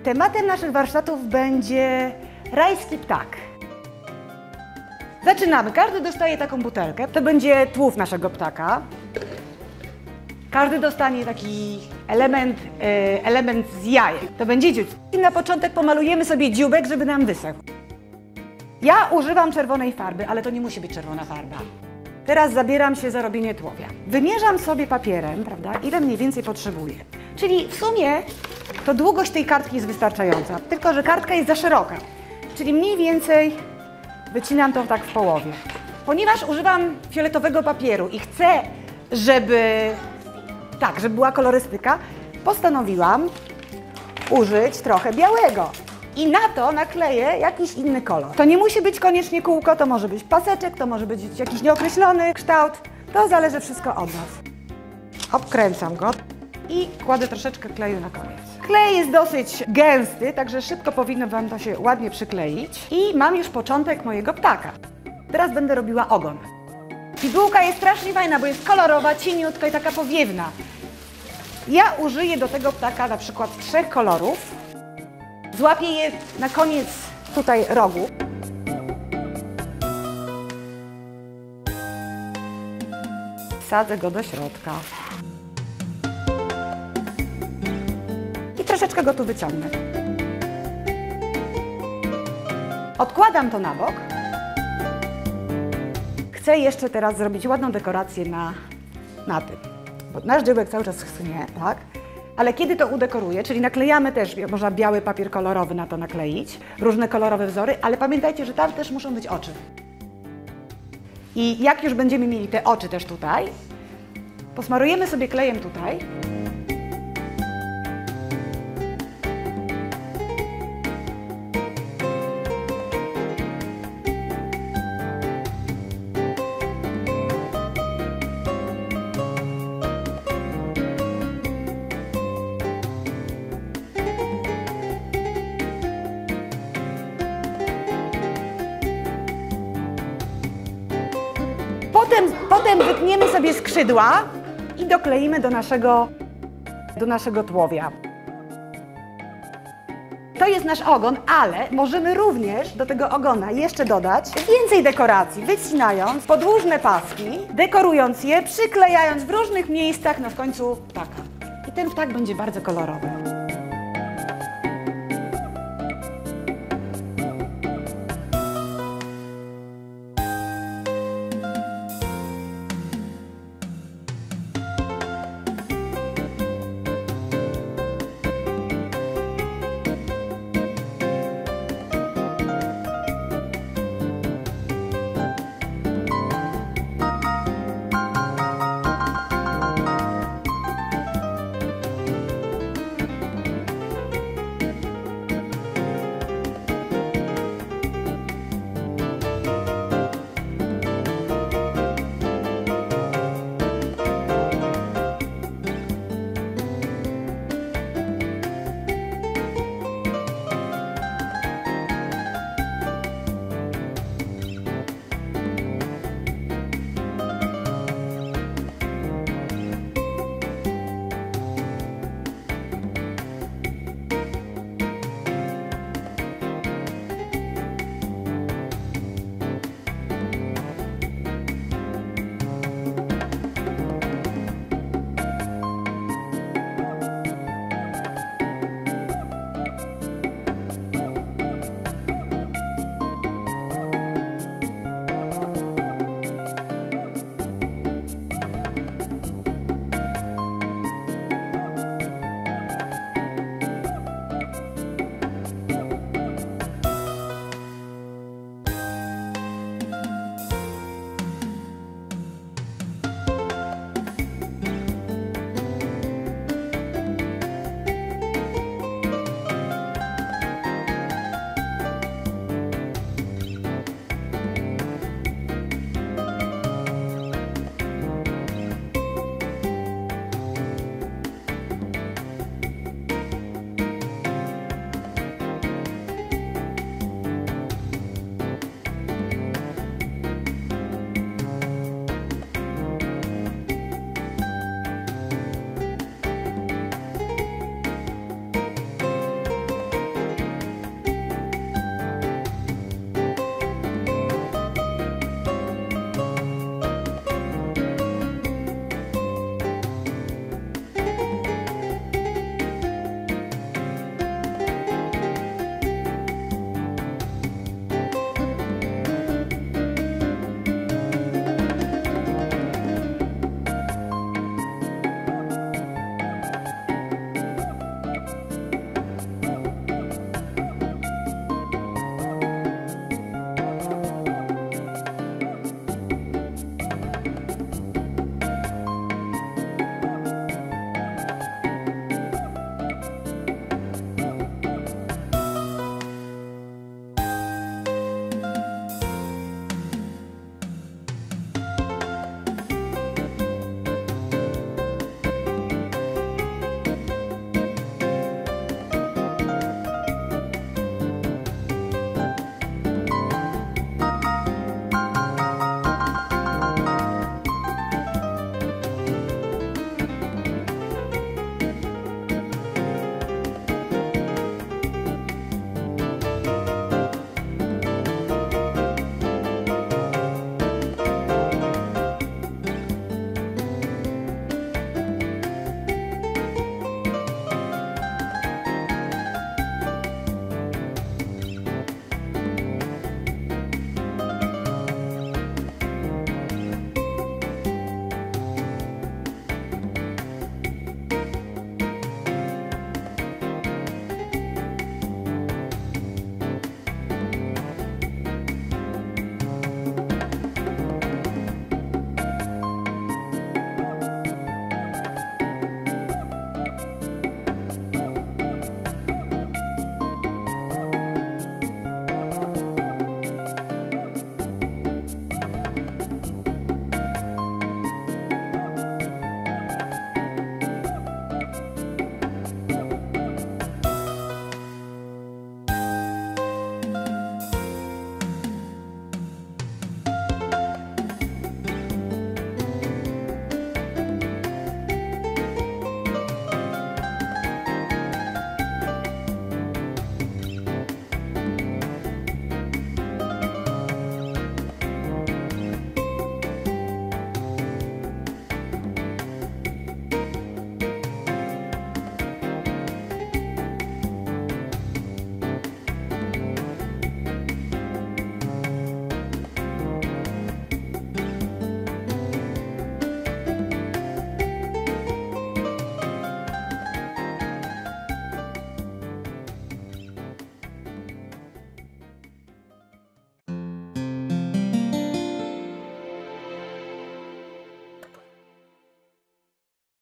Tematem naszych warsztatów będzie rajski ptak. Zaczynamy. Każdy dostaje taką butelkę. To będzie tułów naszego ptaka. Każdy dostanie taki element z jajek. To będzie dziób. I na początek pomalujemy sobie dzióbek, żeby nam wysechł. Ja używam czerwonej farby, ale to nie musi być czerwona farba. Teraz zabieram się za robienie tułowia. Wymierzam sobie papierem, prawda, ile mniej więcej potrzebuję. Czyli w sumie to długość tej kartki jest wystarczająca, tylko że kartka jest za szeroka. Czyli mniej więcej wycinam to tak w połowie. Ponieważ używam fioletowego papieru i chcę, żeby była kolorystyka, postanowiłam użyć trochę białego. I na to nakleję jakiś inny kolor. To nie musi być koniecznie kółko, to może być paseczek, to może być jakiś nieokreślony kształt. To zależy wszystko od nas. Obkręcam go i kładę troszeczkę kleju na koniec. Klej jest dosyć gęsty, także szybko powinno Wam to się ładnie przykleić. I mam już początek mojego ptaka. Teraz będę robiła ogon. Pigułka jest strasznie fajna, bo jest kolorowa, cieniutka i taka powiewna. Ja użyję do tego ptaka na przykład 3 kolorów. Złapię je na koniec tutaj rogu. Wsadzę go do środka. I troszeczkę go tu wyciągnę. Odkładam to na bok. Chcę jeszcze teraz zrobić ładną dekorację na tym. Bo nasz dziełek cały czas schnie, tak? Ale kiedy to udekoruję, czyli naklejamy też, można biały papier kolorowy na to nakleić, różne kolorowe wzory, ale pamiętajcie, że tam też muszą być oczy. I jak już będziemy mieli te oczy też tutaj, posmarujemy sobie klejem tutaj. Potem wytniemy sobie skrzydła i dokleimy do naszego tułowia. To jest nasz ogon, ale możemy również do tego ogona jeszcze dodać więcej dekoracji, wycinając podłużne paski, dekorując je, przyklejając w różnych miejscach, w końcu ptaka. I ten ptak będzie bardzo kolorowy.